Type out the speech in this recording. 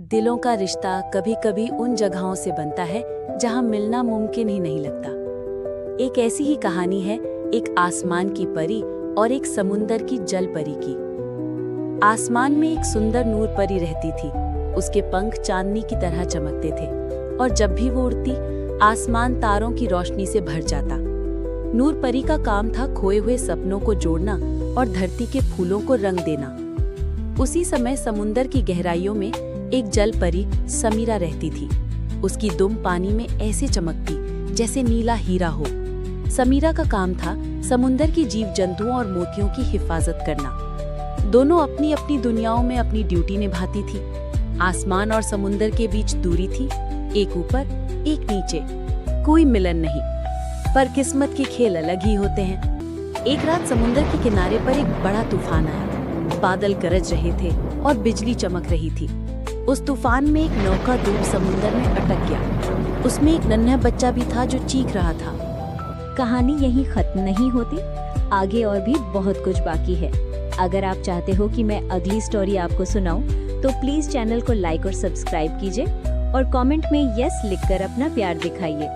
दिलों का रिश्ता कभी कभी उन जगहों से बनता है जहां मिलना मुमकिन ही नहीं लगता। एक ऐसी ही कहानी है एक आसमान की परी और एक समुंदर की जल परी की। आसमान में एक सुंदर नूर परी रहती थी। उसके पंख चांदनी की तरह चमकते थे और जब भी वो उड़ती आसमान तारों की रोशनी से भर जाता। नूर परी का काम था खोए हुए सपनों को जोड़ना और धरती के फूलों को रंग देना। उसी समय समुंदर की गहराइयों में एक जल परी समीरा रहती थी। उसकी दुम पानी में ऐसे चमकती जैसे नीला हीरा हो। समीरा का काम था समुंदर की जीव जंतुओं और मोतियों की हिफाजत करना। दोनों अपनी अपनी दुनियाओं में अपनी ड्यूटी निभाती थी। आसमान और समुंदर के बीच दूरी थी, एक ऊपर एक नीचे, कोई मिलन नहीं, पर किस्मत के खेल अलग ही होते हैं। एक रात समुंदर के किनारे पर एक बड़ा तूफान आया। बादल गरज रहे थे और बिजली चमक रही थी। उस तूफान में एक नौका दूर समुंदर में अटक गया। उसमें एक नन्हा बच्चा भी था जो चीख रहा था। कहानी यहीं खत्म नहीं होती, आगे और भी बहुत कुछ बाकी है। अगर आप चाहते हो कि मैं अगली स्टोरी आपको सुनाऊं, तो प्लीज चैनल को लाइक और सब्सक्राइब कीजिए और कमेंट में यस लिखकर अपना प्यार दिखाइए।